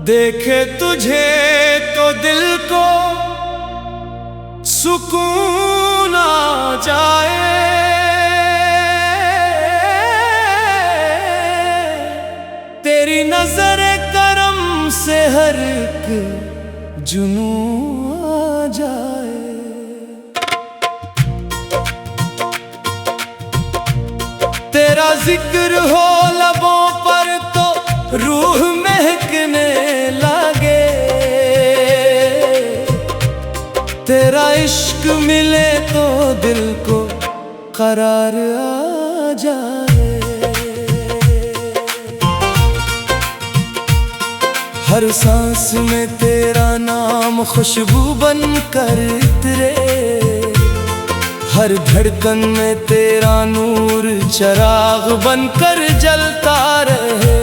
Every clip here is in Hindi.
देखे तुझे तो दिल को सुकून आ जाए, तेरी नजर करम से हर एक जुनू आ जाए। तेरा जिक्र हो लबों पर तो रूह महकने लगे, तेरा इश्क मिले तो दिल को करार आ जाए। हर सांस में तेरा नाम खुशबू बन कर इतरे, हर धड़कन में तेरा नूर चिराग बनकर जलता रहे।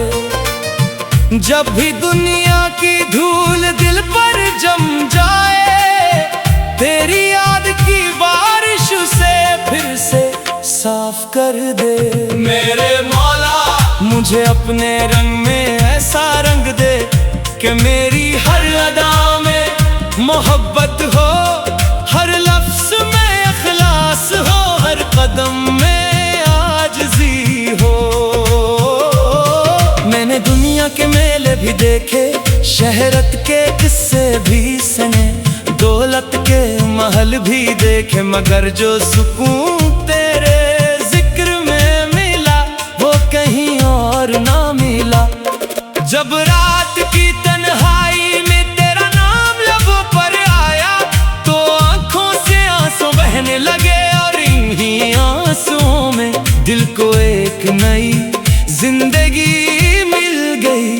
जब भी दुनिया की धूल दिल पर जम जाए, तेरी याद की बारिश उसे फिर से साफ कर दे। मेरे मौला मुझे अपने रंग में ऐसा रंग दे कि मेरी हर अदा में मोहब्बत हो, हर लफ्ज में इखलास हो, हर कदम में आजिज़ी हो। मैंने दुनिया के मेले भी देखे, शहरत के किस्से भी सुने, दौलत के महल भी देखे, मगर जो सुकून तेरे जिक्र में मिला वो कहीं और ना मिला। जब रात की तन्हाई में तेरा नाम लबों पर आया, तो आंखों से आंसू बहने लगे, और इन्हीं आंसुओं में दिल को एक नई जिंदगी मिल गई।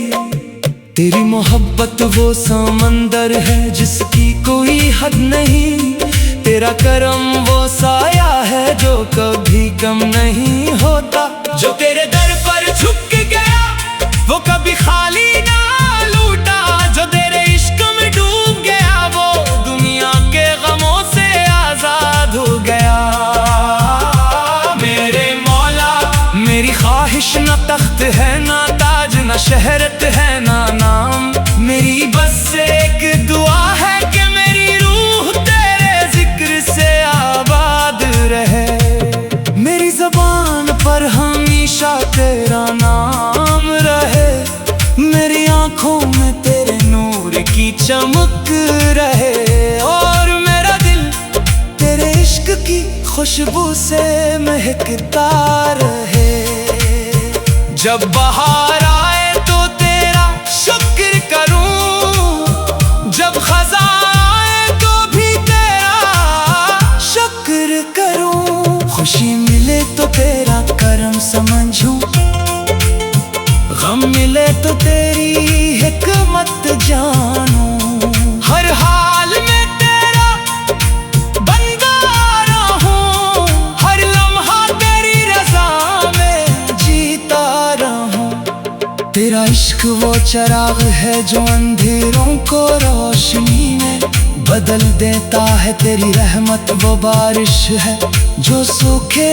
तेरी मोहब्बत वो समंदर है जिसकी कोई हद नहीं, तेरा करम वो साया है जो कभी कम नहीं होता। जो तेरे दर पर झुक गया वो कभी खाली ना लूटा, जो तेरे इश्क में डूब गया वो दुनिया के गमों से आजाद हो गया। मेरे मौला मेरी ख्वाहिश न तख्त है ना ताज, न शहरत है ना नाम, मेरी बस एक दुआ है कि मेरी रूह तेरे जिक्र से आबाद रहे। मेरी ज़बान पर हमेशा तेरा नाम रहे, मेरी आंखों में तेरे नूर की चमक रहे, और मेरा दिल तेरे इश्क की खुशबू से महकता रहे। जब बहार आए तो तेरा शुक्र करूं, जब खज़ां आए तो भी तेरा शुक्र करूं, खुशी मिले तो तेरा करम समझूं, गम मिले तो तेरी हिकमत जानूं। हर हाल में तेरा बंदा रहूं, हर लम्हा तेरी रज़ा में जीता रहूं। तेरा इश्क वो चिराग है जो अंधेरों को रोशनी में बदल देता है, तेरी रहमत वो बारिश है जो सूखे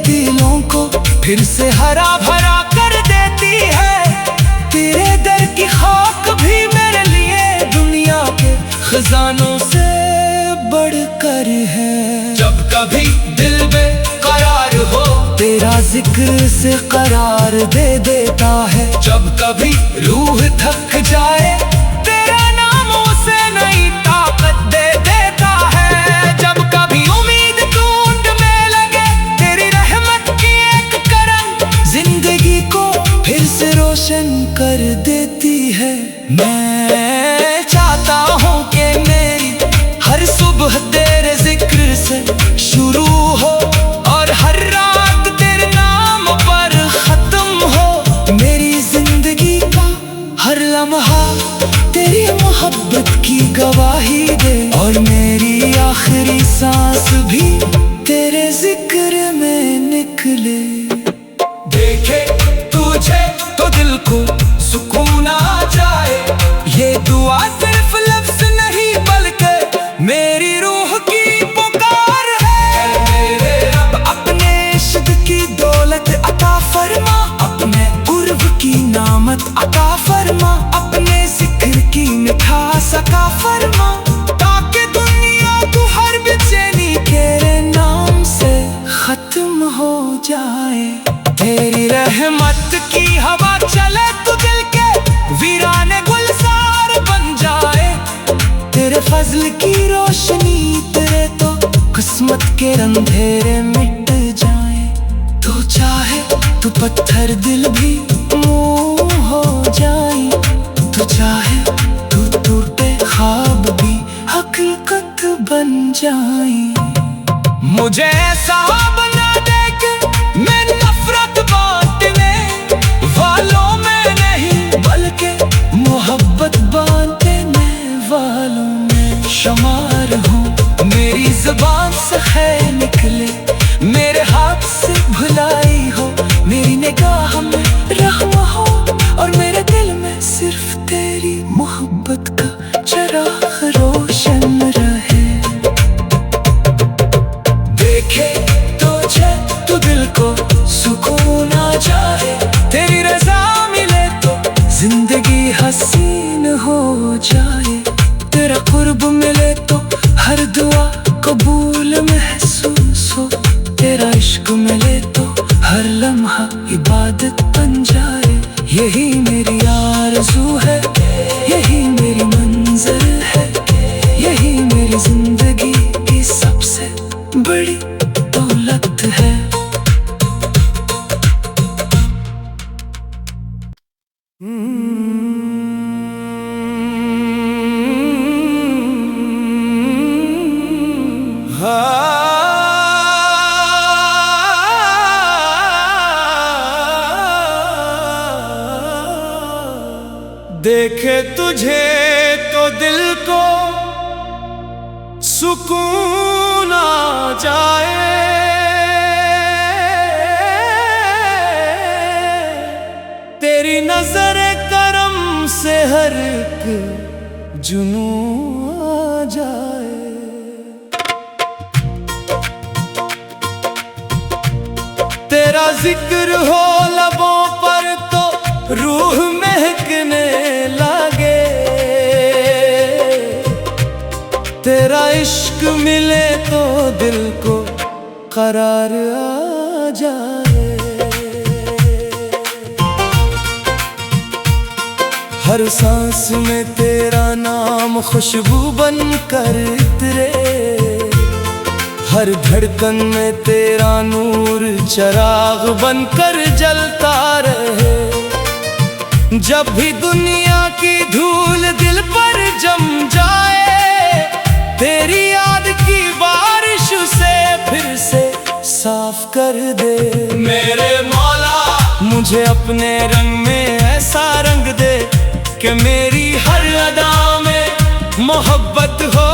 दिलों को फिर से हरा भरा कर देती है। तेरे दर की खाक भी मेरे लिए दुनिया के खजानों से बढ़कर है। जब कभी दिल बेकरार हो तेरा जिक्र से करार दे देता है, जब कभी रूह थक जाए तेरा नाम उसे नई ताकत दे देता है। जब कभी उम्मीद टूट में लगे तेरी रहमत की एक करम जिंदगी को फिर से रोशन कर देती है। मैं चाहता हूँ कि मेरी हर सुबह तेरे जिक्र से शुरू हो, और हर रात तेरे नाम पर खत्म हो। मेरी जिंदगी का हर लम्हा तेरी मोहब्बत की गवाही दे, और मेरी आखिरी सांस भी तेरे जिक्र में निकले। देखे तुझे तो दिल को सुकून आ दुआ सिर्फ लफ्ज नहीं बल्कि मेरी रूह की पुकार है। मेरे रब अपने इश्क की दौलत अता फरमा, अपने कुर्ब की नामत अता फरमा, अपने जिक्र की मिठास अता फरमा, ताकि दुनिया को हर बेचैनी तेरे नाम से खत्म हो जाए। तेरी रहमत की हवा चले तो दिल के वीराने गुलजार बन जाए। तेरे फजल की रोशनी तेरे तो किस्मत के अंधेरे मिट जाए। तू चाहे तो पत्थर दिल भी मुंह हो जाए, तू चाहे तो टूटे ख्वाब भी हकीकत बन जाए। मुझे ऐसा बना दे कि मैं नफरत बांटने वालों में नहीं बल्कि मोहब्बत बांटने वालों में शुमार हूँ। मेरी जुबान से खैर निकले, मेरे हाथ से भुलाई हो, मेरी निगाह में रहम हो और मेरे दिल में सिर्फ तेरी मोहब्बत का चिराग रोशन रहे। देखे तुझे तो दिल को सुकून आ जाए, तेरी रजा मिले तो जिंदगी हसीन हो जाए। तेरा कुर्ब मिले तो हर दुआ कबूल महसूस हो, तेरा इश्क मिले तो हर लम्हा इबादत बन जाए। यही मेरी आरज़ू है, यही मेरी मंजिल है, यही मेरी जिंदगी की सबसे बड़ी दौलत है। देखे तुझे तो दिल को सुकून आ जाए। तेरी नजर करम से हर एक जुनू आ जाए। तेरा जिक्र हो लबों पर तो रूह महकने लगे। तेरा इश्क मिले तो दिल को करार आ जाए। हर सांस में तेरा नाम खुशबू बन कर उतरे, हर धड़कन में तेरा नूर चिराग बनकर जलता रहे। जब भी दुनिया की धूल दिल पर जम जाए, तेरी याद की बारिश से फिर से साफ कर दे। मेरे मौला मुझे अपने रंग में ऐसा रंग दे कि मेरी हर अदा में मोहब्बत हो,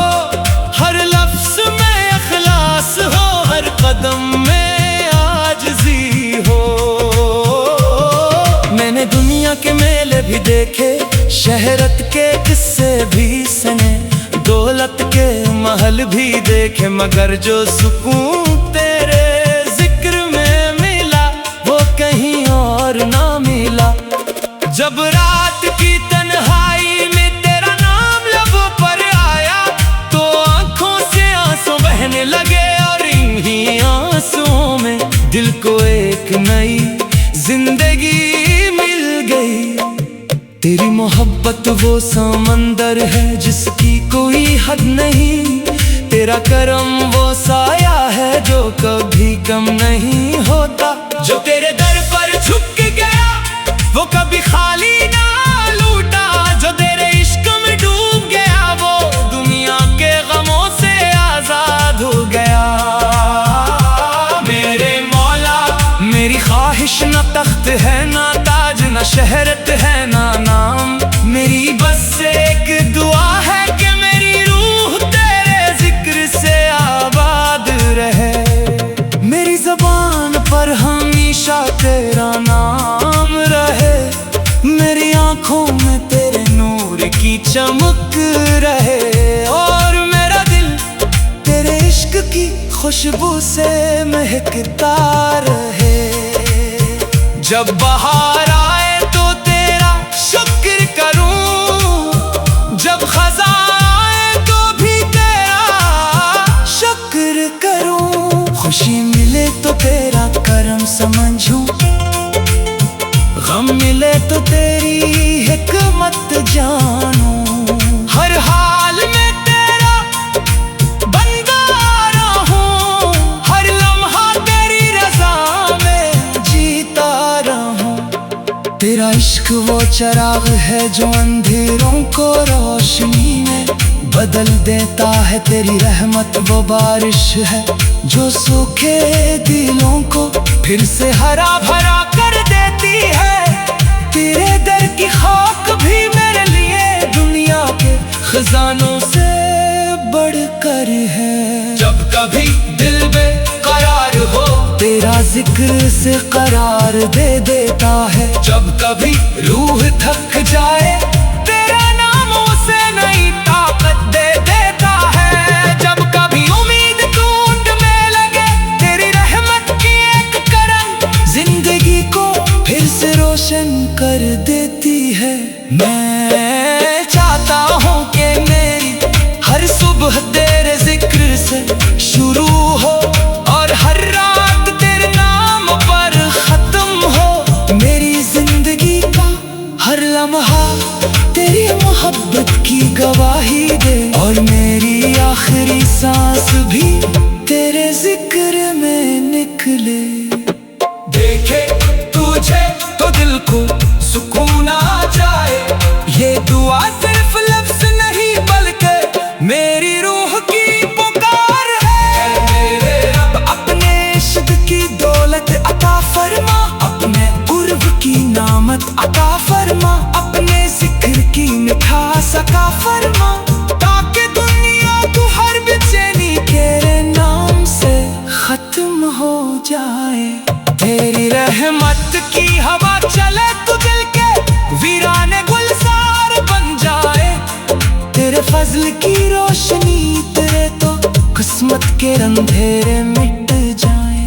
हर लफ्ज में इखलास हो, हर कदम में आजिज़ी हो। मैंने दुनिया के मेले भी देखे, शहरत के किस्से भी सुने, दौलत के महल भी देखे, मगर जो सुकून तेरे जिक्र में मिला वो कहीं और ना मिला। जब रात की तन्हाई में तेरा नाम लबों पर आया तो आंखों से आंसू बहने लगे और इन्हीं आंसुओं में दिल को एक नई जिंदगी मिल गई। तेरी मोहब्बत वो समंदर है जिसकी कोई हद नहीं, तेरा करम वो साया है जो कभी कम नहीं होता। जो तेरे दर पर झुक गया वो कभी खाली ना लूटा, जो तेरे इश्क में डूब गया वो दुनिया के गमों से आजाद हो गया। मेरे मौला मेरी ख्वाहिश न तख्त है ना ताज, न शहरत है ना नाम, मेरी बस एक दुआ है कि मेरी रूह तेरे जिक्र से आबाद रहे। मेरी ज़बान पर हमेशा तेरा नाम रहे, मेरी चमक रहे और मेरा दिल तेरे इश्क की खुशबू से महकता रहे। जब बहार आए तो तेरा शुक्र करूं, जब खज़ां आए तो भी तेरा शुक्र करूं। खुशी मिले तो तेरा करम समझूं, गम मिले तो तेरी हिकमत जानूं। हर हाल में तेरा बंदा रहूं, हर लम्हा तेरी रज़ा में जीता रहूं। तेरा इश्क वो चिराग है जो अंधेरों को रोशनी में बदल देता है। तेरी रहमत वो बारिश है जो सूखे दिलों को फिर से हरा भरा कर देती है। तेरे दर की खाक भी मेरे लिए दुनिया के खजानों से बढ़कर है। जब कभी दिल बेकरार हो तेरा जिक्र से करार दे देता है। जब कभी रूह थक जाए तेरा नाम उसे नई ताकत दे देता है। जब कभी उम्मीद टूट में लगे तेरी रहमत की एक करन जिंदगी को फिर से रोशन कर देती है। मैं चाहता हूँ कि मेरी हर सुबह तेरे जिक्र से शुरू हो और हर रात तेरे नाम पर खत्म हो। मेरी जिंदगी का हर लम्हा तेरी मोहब्बत की गवाही दे और मेरी आखिरी सांस भी तेरे जिक्र में निकले। देखे तुझे तो दिल को सुकून आ जाए, ये दुआ सिर्फ लफ्ज़ नहीं बल्कि मेरी रूह की पुकार है। मेरे रब अपने इश्क की दौलत अता फरमा, अपने उर्व की नामत अता फरमा, अपने जिक्र की मिठास अता फरमा, ताकि दुनिया तू हर बेचैनी तेरे नाम से खत्म हो जाए। तेरी रहमत की हवा चले तो दिल के वीराने गुलजार बन जाए। तेरे फजल की रोशनी तेरे तो किस्मत के अंधेरे मिट जाए।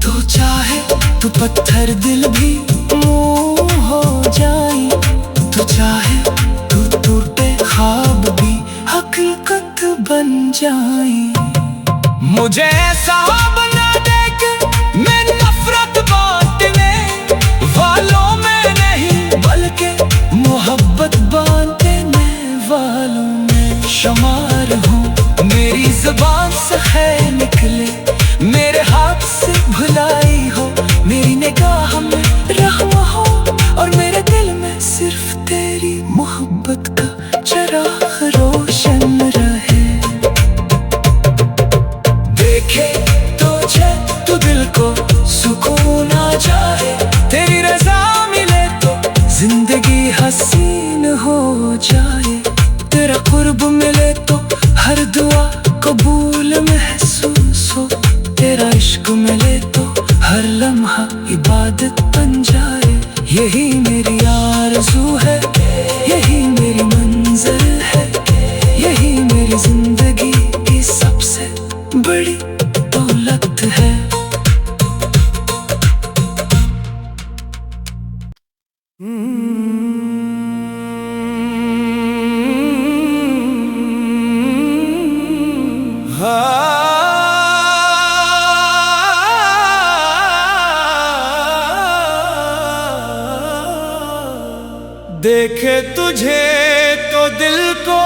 तू चाहे तो पत्थर दिल भी मुँह हो जाए, तू चाहे तो टूटे ख्वाब भी हकीकत बन जाए। मुझे ऐसा बना दे कि मैं नफरत बांटने वालों में नहीं बल्कि मोहब्बत बांटने वालों में शुमार हूँ। मेरी ज़ुबान से खैर निकले, मेरे हाथ से भुलाई हो, मेरी निगाह में रहम हो और मेरे दिल में सिर्फ तेरी मोहब्बत का चिराग रोशन रहे। देखे तुझे तो दिल को सुकून आ जाए, तेरी रज़ा मिले तो जिंदगी हसीन हो जाए। तेरा कुर्ब मिले तो हर दुआ कबूल महसूस हो, तेरा इश्क मिले तो हर लम्हा इबादत बन जाए। यही मेरी आरज़ू है, यही मेरी मंज़िल है, यही मेरी जिंदगी की सबसे बड़ी दौलत है। देखे तुझे तो दिल को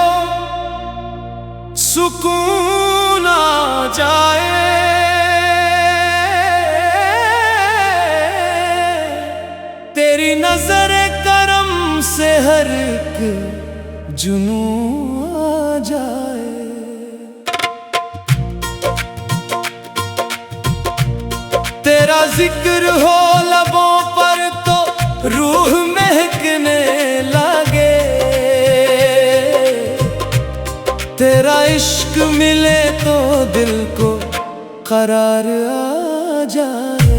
सुकून आ जाए, तेरी नजर करम से हर एक जुनू आ जाए। तेरा जिक्र हो लबों पर तो रूह महकने लगे, तेरा इश्क मिले तो दिल को करार आ जाए।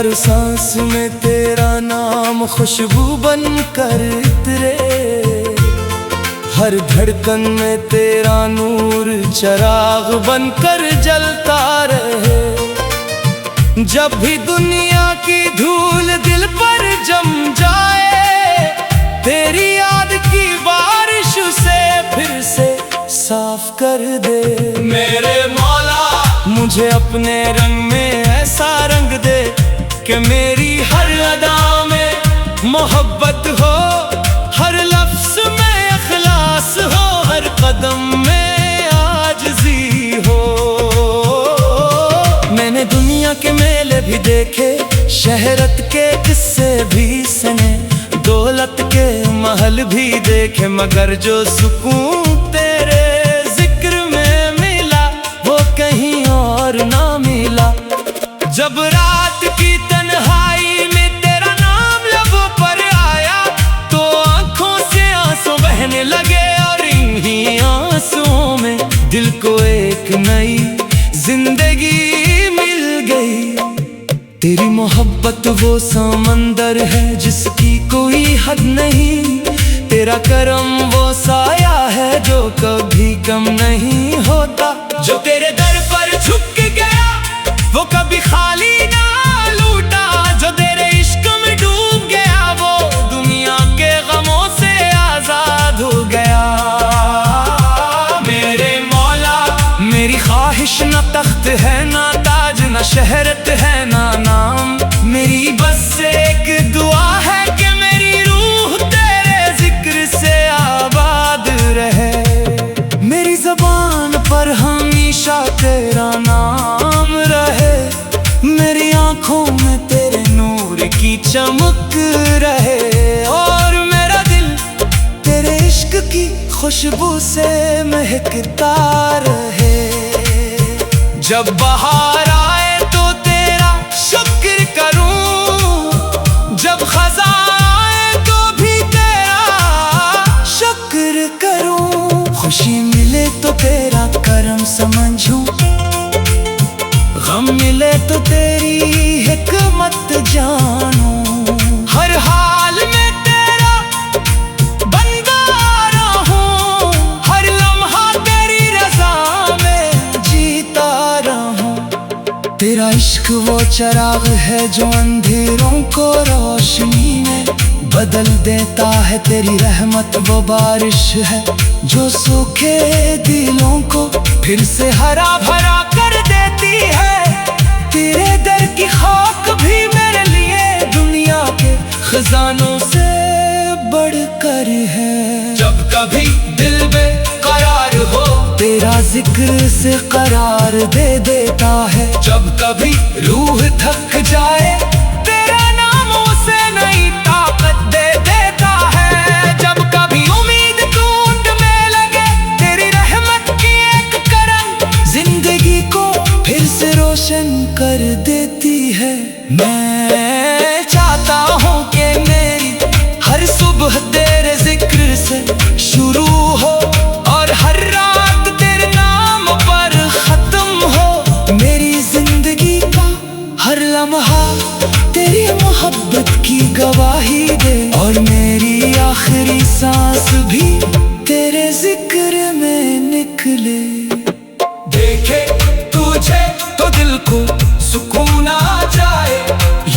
हर सांस में तेरा नाम खुशबू बन कर इतरे, हर धड़कन में तेरा नूर चिराग बनकर जलता रहे। जब भी दुनिया की धूल दिल पर जम जाए, तेरी याद की बारिश उसे फिर से साफ कर दे। मेरे मौला मुझे अपने रंग में ऐसा रंग दे कि मेरी हर अदा में मोहब्बत हो, हर लफ्ज में इखलास हो, हर कदम में आजिज़ी हो। मैंने दुनिया के मेले भी देखे, शहरत के किस्से भी सुने, दौलत के महल भी देखे, मगर जो सुकून तेरे जिक्र में मिला वो कहीं और ना मिला। जब रात की तन्हाई में तेरा नाम लबों पर आया, तो आंखों से आंसू बहने लगे, और इन्हीं आंसुओं में दिल को एक नई जिंदगी मिल गई। तेरी मोहब्बत वो समंदर है जिसकी कोई हद नहीं, तेरा करम वो साया है जो कभी कम नहीं होता। जो तेरे दर पर झुक गया वो कभी खाली ना लूटा, जो तेरे इश्क में डूब गया वो दुनिया के गमों से आजाद हो गया। मेरे मौला मेरी ख्वाहिश न तख्त है ना ताज, न शहरत है ना नाम, मेरी बस एक दुआ है कि मेरी रूह तेरे जिक्र से आबाद रहे। मेरी ज़बान पर हमेशा तेरा नाम रहे, मेरी आंखों में तेरे नूर की चमक रहे, और मेरा दिल तेरे इश्क की खुशबू से महकता रहे। जब बहार आए तो तेरा शुक्र करूं, जब खज़ां आए तो भी तेरा शुक्र करूं, खुशी मिले तो तेरा करम समझूं, गम मिले तो तेरी हिकमत जानूं। हर हाल में तेरा बंदा रहूं, हर लम्हा तेरी रज़ा में जीता रहूं। तेरा इश्क वो चिराग है जो अंधेरों को रोशनी में बदल देता है, तेरी रहमत वो बारिश है जो सूखे दिलों को फिर से हरा भरा कर देती है। तेरे दर की खाक भी मेरे लिए दुनिया के खजानों से बढ़कर है। जब कभी दिल बेकरार हो तेरा जिक्र से करार दे देता है, जब कभी रूह थक जाए तेरा नाम उसे नई ताकत दे देता है। जब कभी उम्मीद टूट में लगे तेरी रहमत की एक करम जिंदगी को फिर से रोशन कर देती है। मैं चाहता हूँ कि मेरी हर सुबह तेरे जिक्र से शुरू हो, और हर रात तेरे नाम पर खत्म हो। मेरी जिंदगी का हर लम्हा तेरी मोहब्बत की गवाही दे, और मेरी आखिरी सांस भी तेरे जिक्र में निकले। देखे तुझे तो दिल को सुकून आ जाए,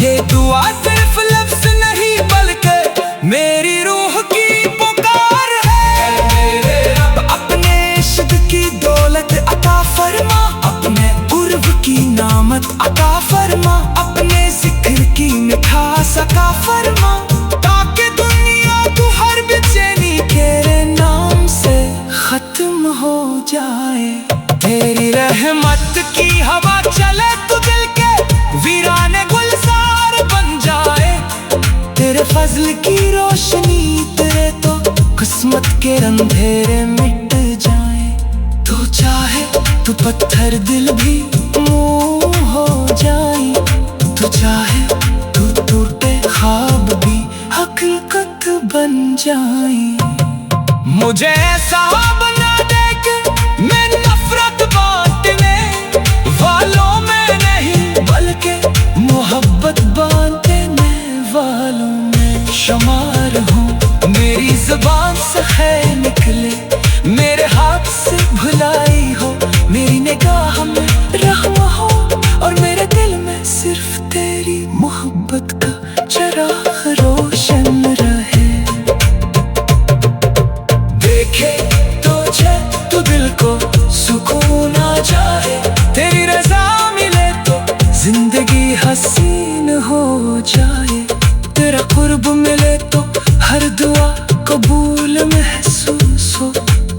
ये दुआ सिर्फ लफ्ज नहीं बल्कि मेरी रूह की पुकार है। मेरे रब अपने इश्क की दौलत अता फरमा, अपने उर्व की नामत अता फरमा, अपने जिक्र की मिठास अता फरमा, ताकि दुनिया तू हर बेचैनी तेरे नाम से खत्म हो जाए। तेरी रहमत की हवा चले तो दिल के वीराने गुलजार बन जाए। तेरे फजल की रोशनी तेरे तो किस्मत के अंधेरे मिट जाए। तू चाहे तो पत्थर दिल भी मुंह हो जाए, तू चाहे तो टूटे ख्वाब भी हकीकत बन जाए। मुझे ऐसा बना दे कि मैं नफरत बांटने वालों में नहीं बल्कि मोहब्बत वालों में शुमार हूँ। मेरी जुबान से खैर निकले, मेरे हाथ से भुलाई हो, मेरी निगाह में रहम हो, और मेरे दिल में सिर्फ तेरी मोहब्बत का चिराग रोशन रहे। देखे तुझे तो दिल को सुकून आ जाए, तेरी रजा मिले तो जिंदगी हसीन हो जाए, तेरा कुर्ब मिले तो हर दुआ कबूल महसूस हो,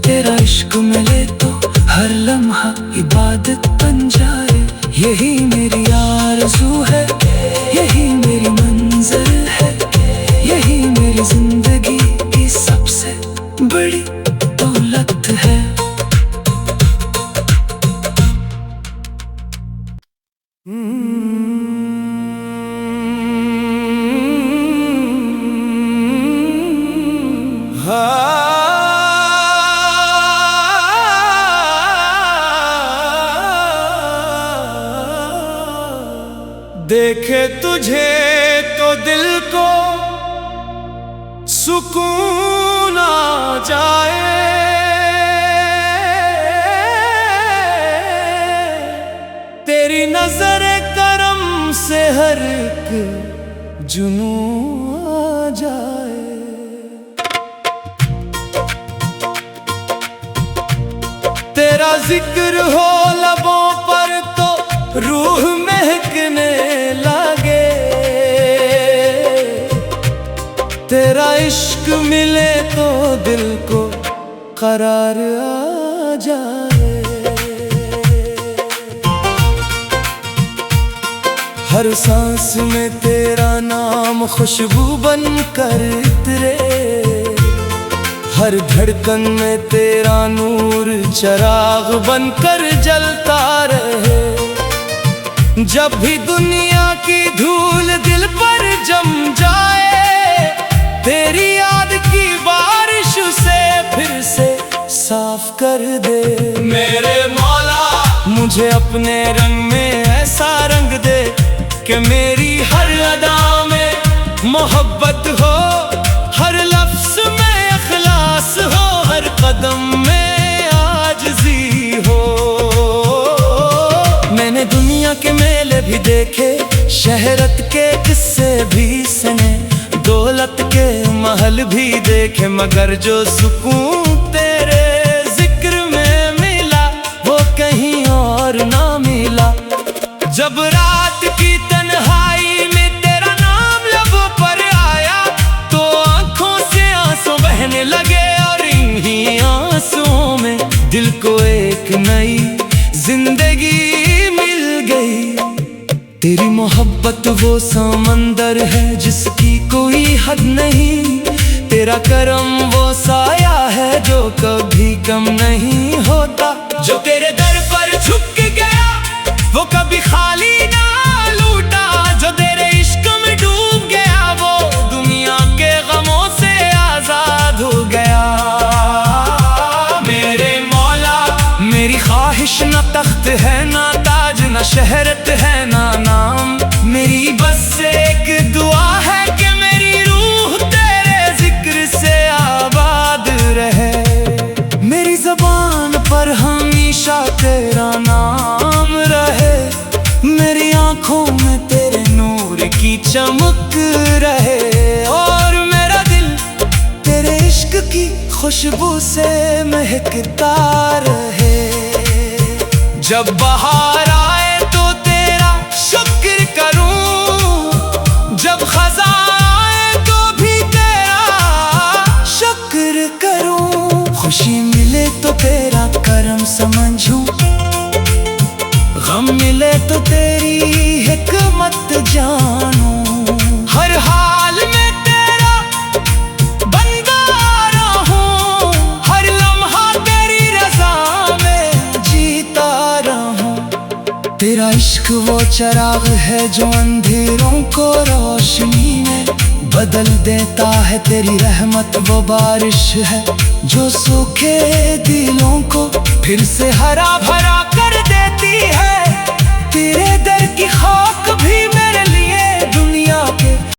तेरा इश्क मिले तो हर लम्हा इबादत बन जाए। यही मेरी आरज़ू है, यही मेरी मंज़िल है, यही मेरी जिंदगी की सबसे बड़ी दौलत है। देखे तुझे तो दिल को सुकून आ जाए, तेरी नजर करम से हर एक जुनून आ जाए। तेरा जिक्र हो लबों पर तो रूह महकने लगे, तेरा इश्क मिले तो दिल को करार आ जाए। हर सांस में तेरा नाम खुशबू बन कर इतरे, हर धड़कन में तेरा नूर चिराग बनकर जलता रहे। जब भी दुनिया की धूल दिल पर जम जाए, तेरी याद की बारिश से फिर से साफ कर दे। मेरे मौला मुझे अपने रंग में ऐसा रंग दे कि मेरी हर अदा में मोहब्बत हो, हर लफ्ज में इखलास हो, हर कदम में आजिज़ी हो। मैंने दुनिया के मेले भी देखे, शहरत के किस्से भी सुने, दौलत के महल भी देखे, मगर जो सुकून तेरे जिक्र में मिला वो कहीं और ना मिला। जब रात की तन्हाई में तेरा नाम लबों पर आया, तो आंखों से आंसू बहने लगे, और इन्हीं आंसुओं में दिल को एक नई जिंदगी मिल गई। तेरी मोहब्बत वो समंदर है जिसकी कोई हद नहीं, तेरा करम वो साया है जो कभी कम नहीं होता। जो तेरे दर पर झुक गया वो कभी खाली ना लूटा, जो तेरे इश्क में डूब गया वो दुनिया के गमों से आजाद हो गया। मेरे मौला मेरी ख्वाहिश न तख्त है ना ताज, न शहरत है ना नाम, मेरी बस एक दुआ है कि मेरी रूह तेरे जिक्र से आबाद रहे। मेरी ज़बान पर हमेशा तेरा नाम रहे, मेरी आंखों में तेरे नूर की चमक रहे, और मेरा दिल तेरे इश्क की खुशबू से महकता रहे। जब बहार आए तो तेरा शुक्र करूं, जब खज़ां आए तो भी तेरा शुक्र करूं, खुशी मिले तो तेरा करम समझूं, गम मिले तो तेरी हिकमत जानूं। हर हाल में तेरा बंदा रहूं, हर लम्हा तेरी रज़ा में जीता रहूं। तेरा इश्क वो चिराग है जो अंधेरों को रोशनी में बदल देता है, तेरी रहमत वो बारिश है जो सूखे दिलों को फिर से हरा भरा कर देती है। तेरे दर की खाक भी मेरे